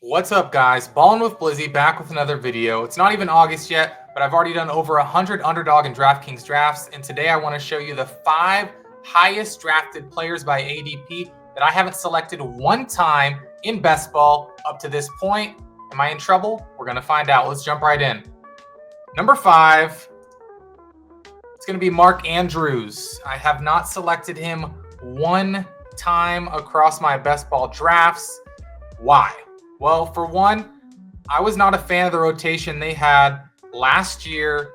What's up, guys? Ballin With Blizzy back with another video. It's not even August yet, but I've already done over 100 Underdog and DraftKings drafts, and today I want to show you the 5 highest drafted players by ADP that I haven't selected one time in best ball up to this point. Am I in trouble? We're going to find out. Let's jump right in. Number 5, it's going to be Mark Andrews. I have not selected him one time across my best ball drafts. Why? Well, for one, I was not a fan of the rotation they had last year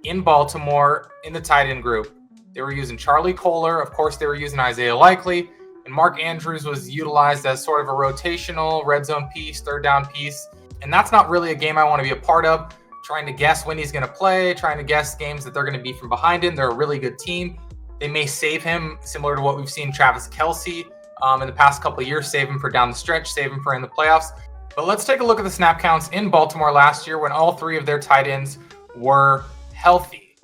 in Baltimore in the tight end group. They were using Charlie Kolar. Of course, they were using Isaiah Likely. And Mark Andrews was utilized as sort of a rotational red zone piece, third down piece. And that's not really a game I want to be a part of. Trying to guess when he's going to play, trying to guess games that they're going to be from behind him. They're a really good team. They may save him, similar to what we've seen Travis Kelce in the past couple of years, save him for down the stretch, save him for in the playoffs. But let's take a look at the snap counts in Baltimore last year when all 3 of their tight ends were healthy.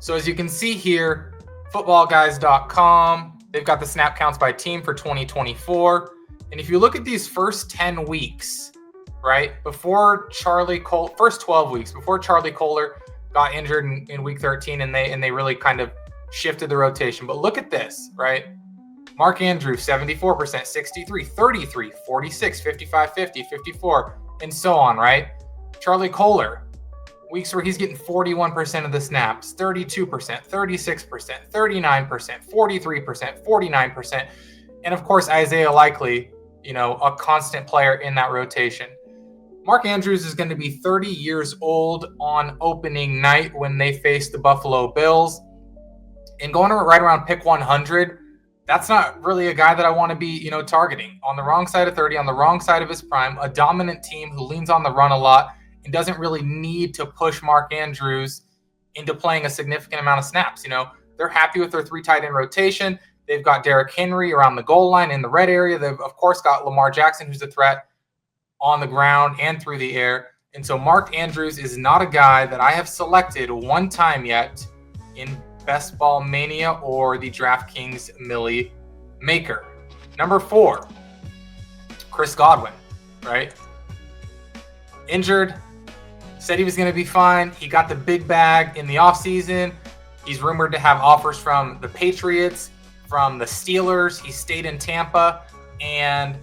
So as you can see here, footballguys.com, they've got the snap counts by team for 2024. And if you look at these first 10 weeks, right, before first 12 weeks, before Charlie Kolar got injured in week 13 and they really kind of shifted the rotation. But look at this, right? Mark Andrews, 74%, 63, 33, 46, 55, 50, 54, and so on, right? Charlie Kolar, weeks where he's getting 41% of the snaps, 32%, 36%, 39%, 43%, 49%. And of course, Isaiah Likely, a constant player in that rotation. Mark Andrews is going to be 30 years old on opening night when they face the Buffalo Bills. And going right around pick 100, that's not really a guy that I want to be, targeting. On the wrong side of 30, on the wrong side of his prime, a dominant team who leans on the run a lot and doesn't really need to push Mark Andrews into playing a significant amount of snaps. They're happy with their 3 tight end rotation. They've got Derrick Henry around the goal line in the red area. They've, of course, got Lamar Jackson, who's a threat on the ground and through the air. And so Mark Andrews is not a guy that I have selected one time yet in Best Ball Mania or the DraftKings Millie Maker. Number 4, Chris Godwin, right? Injured, said he was going to be fine. He got the big bag in the offseason. He's rumored to have offers from the Patriots, from the Steelers. He stayed in Tampa, and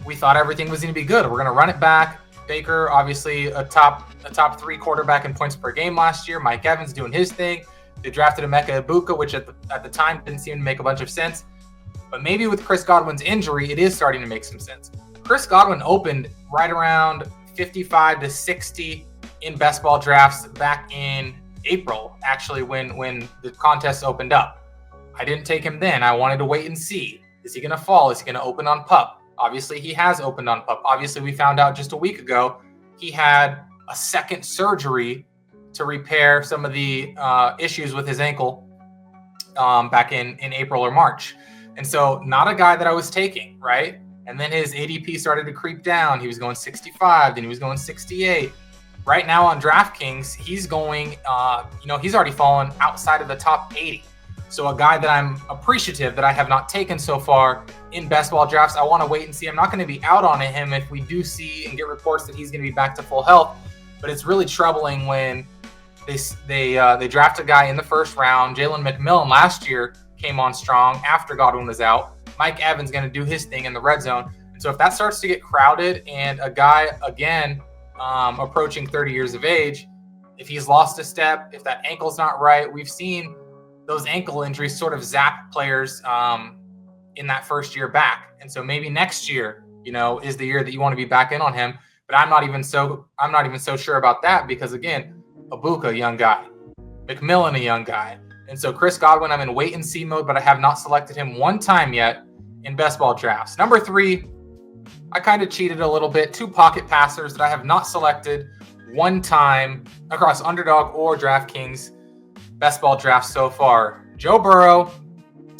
we thought everything was going to be good. We're going to run it back. Baker, obviously a top 3 quarterback in points per game last year. Mike Evans doing his thing. They drafted Emeka Egbuka, which at the time didn't seem to make a bunch of sense. But maybe with Chris Godwin's injury, it is starting to make some sense. Chris Godwin opened right around 55 to 60 in best ball drafts back in April, actually, when the contest opened up. I didn't take him then. I wanted to wait and see. Is he going to fall? Is he going to open on PUP? Obviously, he has opened on PUP. Obviously, we found out just a week ago he had a second surgery to repair some of the issues with his ankle back in April or March. And so not a guy that I was taking, right? And then his ADP started to creep down. He was going 65, then he was going 68. Right now on DraftKings, he's going, he's already fallen outside of the top 80. So a guy that I'm appreciative that I have not taken so far in best ball drafts. I want to wait and see. I'm not going to be out on him if we do see and get reports that he's going to be back to full health. But it's really troubling when they draft a guy in the first round. Jalen McMillan last year came on strong after Godwin was out. Mike Evans going to do his thing in the red zone. And so if that starts to get crowded and a guy, again, approaching 30 years of age, if he's lost a step, if that ankle's not right, we've seen those ankle injuries sort of zap players in that first year back. And so maybe next year, is the year that you want to be back in on him. But I'm not even so sure about that because, again, Egbuka, a young guy. McMillan, a young guy. And so Chris Godwin, I'm in wait and see mode, but I have not selected him one time yet in best ball drafts. Number 3, I kind of cheated a little bit. 2 pocket passers that I have not selected one time across Underdog or DraftKings best ball drafts so far. Joe Burrow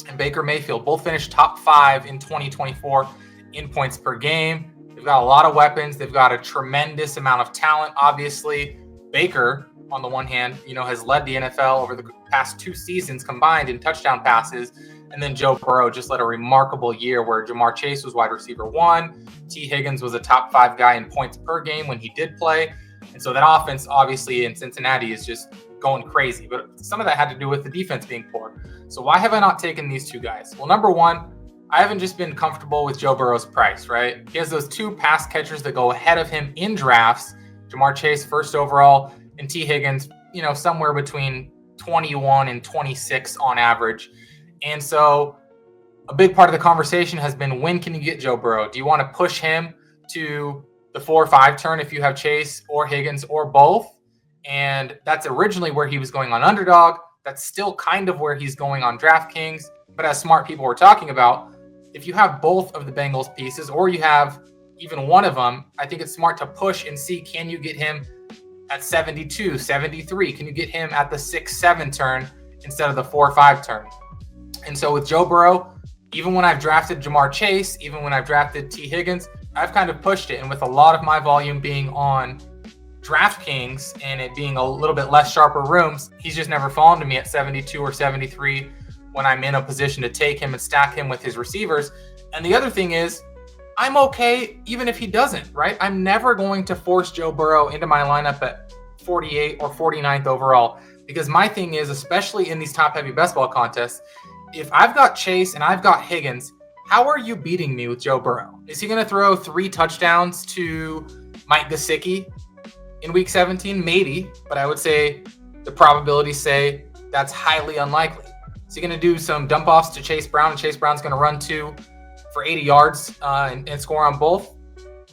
and Baker Mayfield both finished top 5 in 2024 in points per game. They've got a lot of weapons. They've got a tremendous amount of talent, obviously. Baker, on the one hand, has led the NFL over the past 2 seasons combined in touchdown passes. And then Joe Burrow just led a remarkable year where Jamar Chase was wide receiver 1. T. Higgins was a top 5 guy in points per game when he did play. And so that offense, obviously, in Cincinnati is just going crazy. But some of that had to do with the defense being poor. So why have I not taken these two guys? Well, number one, I haven't just been comfortable with Joe Burrow's price, right? He has those 2 pass catchers that go ahead of him in drafts. Jamar Chase, first overall, and T. Higgins, somewhere between 21 and 26 on average. And so a big part of the conversation has been, when can you get Joe Burrow? Do you want to push him to the 4 or 5 turn if you have Chase or Higgins or both? And that's originally where he was going on Underdog. That's still kind of where he's going on DraftKings. But as smart people were talking about, if you have both of the Bengals pieces or you have even one of them, I think it's smart to push and see, can you get him at 72, 73? Can you get him at the 6-7 turn instead of the 4-5 turn? And so with Joe Burrow, even when I've drafted Jamar Chase, even when I've drafted T. Higgins, I've kind of pushed it. And with a lot of my volume being on DraftKings and it being a little bit less sharper rooms, he's just never fallen to me at 72 or 73 when I'm in a position to take him and stack him with his receivers. And the other thing is, I'm okay even if he doesn't, right? I'm never going to force Joe Burrow into my lineup at 48 or 49th overall, because my thing is, especially in these top-heavy best ball contests, if I've got Chase and I've got Higgins, how are you beating me with Joe Burrow? Is he going to throw 3 touchdowns to Mike Gesicki in Week 17? Maybe, but I would say the probabilities say that's highly unlikely. Is he going to do some dump-offs to Chase Brown, and Chase Brown's going to run 2 for 80 yards and score on both?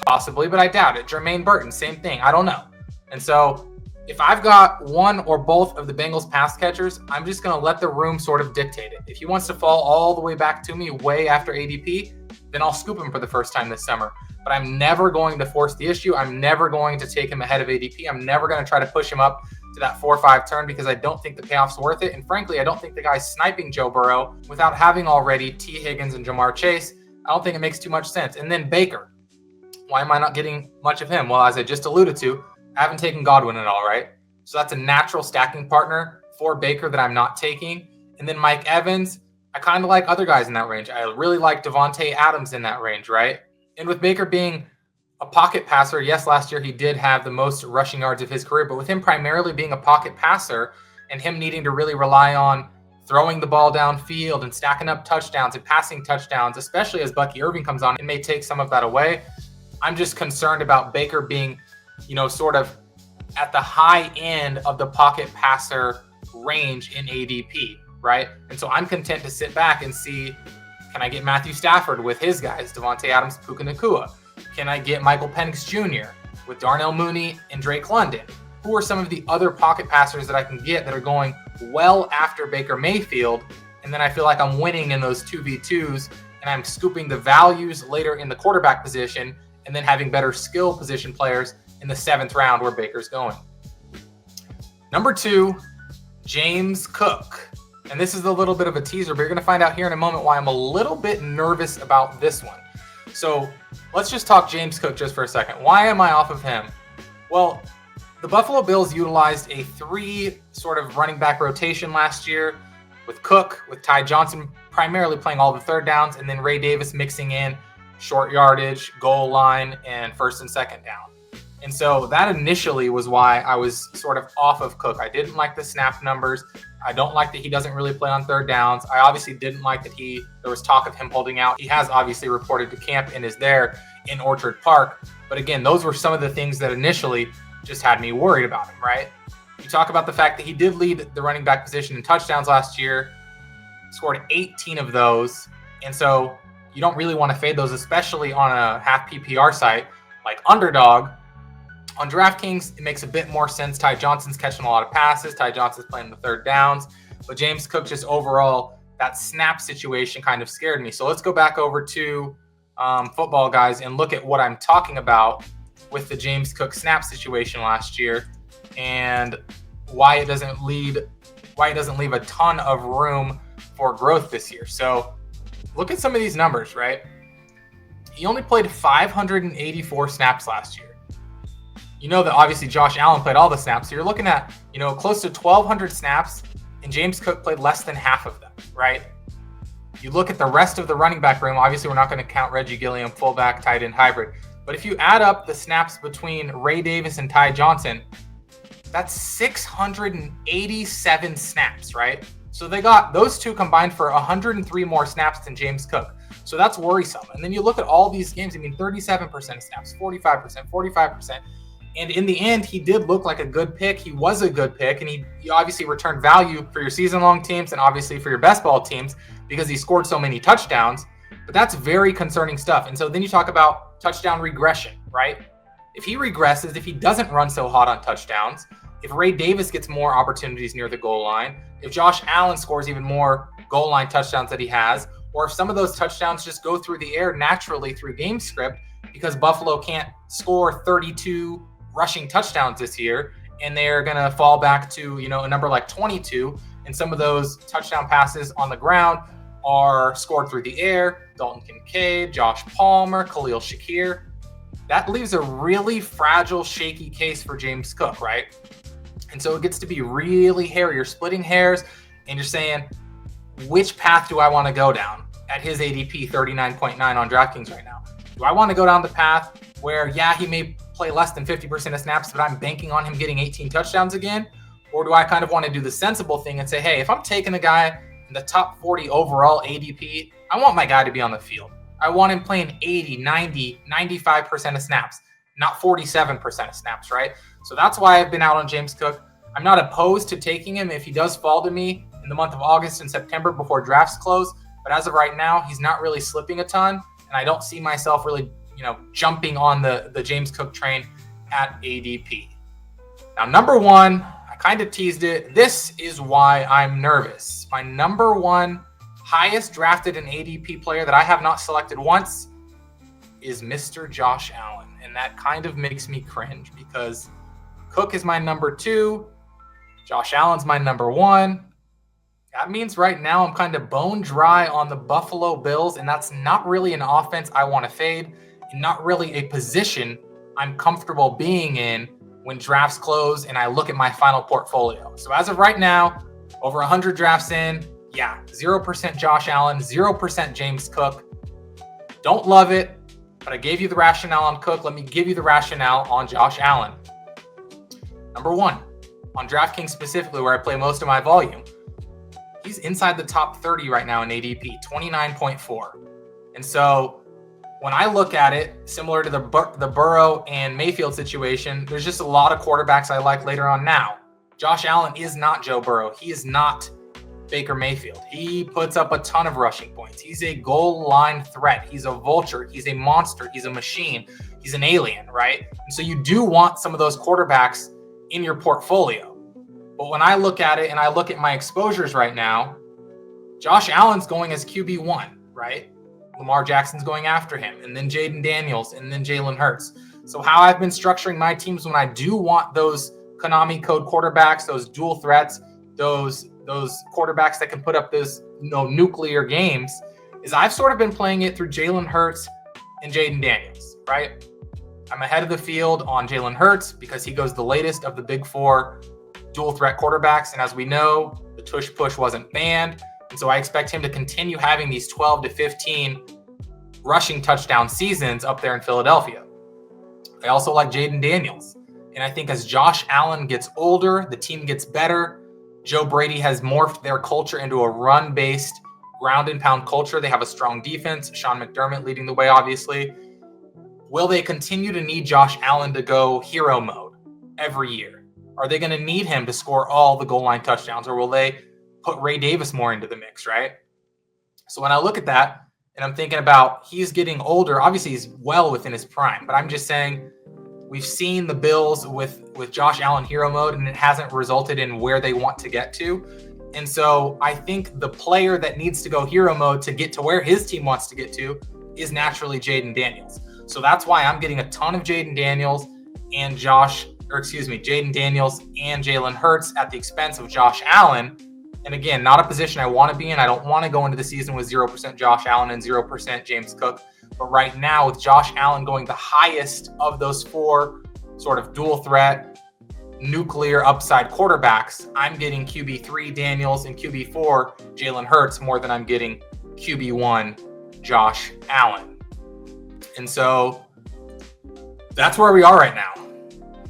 Possibly, but I doubt it. Jermaine Burton, same thing. I don't know. And so if I've got one or both of the Bengals pass catchers, I'm just going to let the room sort of dictate it. If he wants to fall all the way back to me way after ADP, then I'll scoop him for the first time this summer. But I'm never going to force the issue. I'm never going to take him ahead of ADP. I'm never going to try to push him up to that 4-5 turn, because I don't think the payoff's worth it. And frankly, I don't think the guy's sniping Joe Burrow without having already T. Higgins and Jamar Chase. I don't think it makes too much sense. And then Baker. Why am I not getting much of him? Well, as I just alluded to, I haven't taken Godwin at all, right? So that's a natural stacking partner for Baker that I'm not taking. And then Mike Evans, I kind of like other guys in that range. I really like Devontae Adams in that range, right? And with Baker being a pocket passer, yes, last year he did have the most rushing yards of his career, but with him primarily being a pocket passer and him needing to really rely on throwing the ball downfield and stacking up touchdowns and passing touchdowns, especially as Bucky Irving comes on, it may take some of that away. I'm just concerned about Baker being, sort of at the high end of the pocket passer range in ADP, right? And so I'm content to sit back and see, can I get Matthew Stafford with his guys, Devontae Adams, Puka Nacua? Can I get Michael Penix Jr. with Darnell Mooney and Drake London? Who are some of the other pocket passers that I can get that are going well after Baker Mayfield? And then I feel like I'm winning in those 2v2s, and I'm scooping the values later in the quarterback position, and then having better skill position players in the 7th round where Baker's going. Number 2, James Cook. And this is a little bit of a teaser, but you're going to find out here in a moment why I'm a little bit nervous about this one. So let's just talk James Cook just for a second. Why am I off of him? Well, the Buffalo Bills utilized a 3 sort of running back rotation last year with Cook, with Ty Johnson primarily playing all the 3rd downs, and then Ray Davis mixing in short yardage, goal line, and 1st and 2nd down. And so that initially was why I was sort of off of Cook. I didn't like the snap numbers. I don't like that he doesn't really play on 3rd downs. I obviously didn't like that there was talk of him holding out. He has obviously reported to camp and is there in Orchard Park. But again, those were some of the things that initially just had me worried about him, right? You talk about the fact that he did lead the running back position in touchdowns last year, scored 18 of those. And so you don't really want to fade those, especially on a half PPR site like Underdog. On DraftKings, it makes a bit more sense. Ty Johnson's catching a lot of passes. Ty Johnson's playing the 3rd downs. But James Cook, just overall, that snap situation kind of scared me. So let's go back over to football, guys, and look at what I'm talking about with the James Cook snap situation last year and why it doesn't leave a ton of room for growth this year. So look at some of these numbers, right? He only played 584 snaps last year. You know that obviously Josh Allen played all the snaps. So you're looking at, close to 1,200 snaps, and James Cook played less than half of them, right? You look at the rest of the running back room. Obviously, we're not going to count Reggie Gilliam, fullback, tight end hybrid. But if you add up the snaps between Ray Davis and Ty Johnson, that's 687 snaps, right? So they got those two combined for 103 more snaps than James Cook. So that's worrisome. And then you look at all these games, 37% of snaps, 45%, 45%. And in the end, he did look like a good pick. He was a good pick, and he obviously returned value for your season-long teams and obviously for your best ball teams because he scored so many touchdowns. But that's very concerning stuff. And so then you talk about touchdown regression, right? If he regresses, if he doesn't run so hot on touchdowns, if Ray Davis gets more opportunities near the goal line, if Josh Allen scores even more goal line touchdowns that he has, or if some of those touchdowns just go through the air naturally through game script because Buffalo can't score 32 rushing touchdowns this year, and they're going to fall back to, a number like 22, and some of those touchdown passes on the ground are scored through the air, Dalton Kincaid, Josh Palmer, Khalil Shakir. That leaves a really fragile, shaky case for James Cook, right? And so it gets to be really hairy. You're splitting hairs, and you're saying, which path do I want to go down at his ADP 39.9 on DraftKings right now? Do I want to go down the path where, he may play less than 50% of snaps, but I'm banking on him getting 18 touchdowns again? Or do I kind of want to do the sensible thing and say, hey, if I'm taking a guy in the top 40 overall ADP, I want my guy to be on the field. I want him playing 80, 90, 95% of snaps, not 47% of snaps, right? So that's why I've been out on James Cook. I'm not opposed to taking him if he does fall to me in the month of August and September before drafts close. But as of right now, he's not really slipping a ton, and I don't see myself really jumping on the James Cook train at ADP. Now, number one, I kind of teased it. This is why I'm nervous. My number one highest drafted and ADP player that I have not selected once is Mr. Josh Allen. And that kind of makes me cringe because Cook is my number two. Josh Allen's my number one. That means right now I'm kind of bone dry on the Buffalo Bills, and that's not really an offense I want to fade, and not really a position I'm comfortable being in when drafts close and I look at my final portfolio. So as of right now, over 100 drafts in, 0% Josh Allen, 0% James Cook. Don't love it, but I gave you the rationale on Cook. Let me give you the rationale on Josh Allen. Number one, on DraftKings specifically, where I play most of my volume, he's inside the top 30 right now in ADP, 29.4. And so when I look at it, similar to the Burrow and Mayfield situation, there's just a lot of quarterbacks I like later on now. Josh Allen is not Joe Burrow. He is not Baker Mayfield. He puts up a ton of rushing points. He's a goal line threat. He's a vulture. He's a monster. He's a machine. He's an alien, right? And so you do want some of those quarterbacks in your portfolio. But when I look at it and I look at my exposures right now, Josh Allen's going as QB1, right? Lamar Jackson's going after him, and then Jaden Daniels, and then Jalen Hurts. So how I've been structuring my teams when I do want those Konami code quarterbacks, those dual threats, those quarterbacks that can put up those nuclear games, is I've sort of been playing it through Jalen Hurts and Jaden Daniels, right? I'm ahead of the field on Jalen Hurts because he goes the latest of the big four dual threat quarterbacks. And as we know, the tush push wasn't banned. And so I expect him to continue having these 12 to 15 rushing touchdown seasons up there in Philadelphia. I also like Jaden Daniels. And I think as Josh Allen gets older, the team gets better. Joe Brady has morphed their culture into a run-based, ground and pound culture. They have a strong defense. Sean McDermott leading the way, obviously. Will they continue to need Josh Allen to go hero mode every year? Are they going to need him to score all the goal line touchdowns, or will they put Ray Davis more into the mix, right? So when I look at that and I'm thinking about he's getting older, obviously he's well within his prime, but I'm just saying we've seen the Bills with Josh Allen hero mode, and it hasn't resulted in where they want to get to. And so I think the player that needs to go hero mode to get to where his team wants to get to is naturally Jaden Daniels. So that's why I'm getting a ton of Jaden Daniels and Jaden Daniels and Jalen Hurts at the expense of Josh Allen. And again, not a position I want to be in. I don't want to go into the season with 0% Josh Allen and 0% James Cook. But right now, with Josh Allen going the highest of those four sort of dual threat, nuclear upside quarterbacks, I'm getting QB3 Daniels and QB4 Jalen Hurts more than I'm getting QB1, Josh Allen. And so that's where we are right now.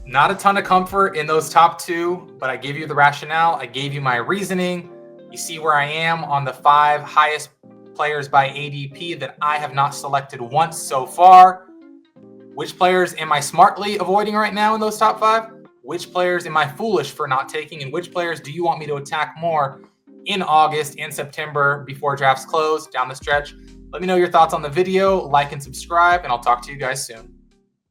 Not a ton of comfort in those top two, but I gave you the rationale. I gave you my reasoning. You see where I am on the 5 highest players by ADP that I have not selected once so far. Which players am I smartly avoiding right now in those top 5? Which players am I foolish for not taking? And which players do you want me to attack more in August and September before drafts close down the stretch? Let me know your thoughts on the video, like and subscribe, and I'll talk to you guys soon.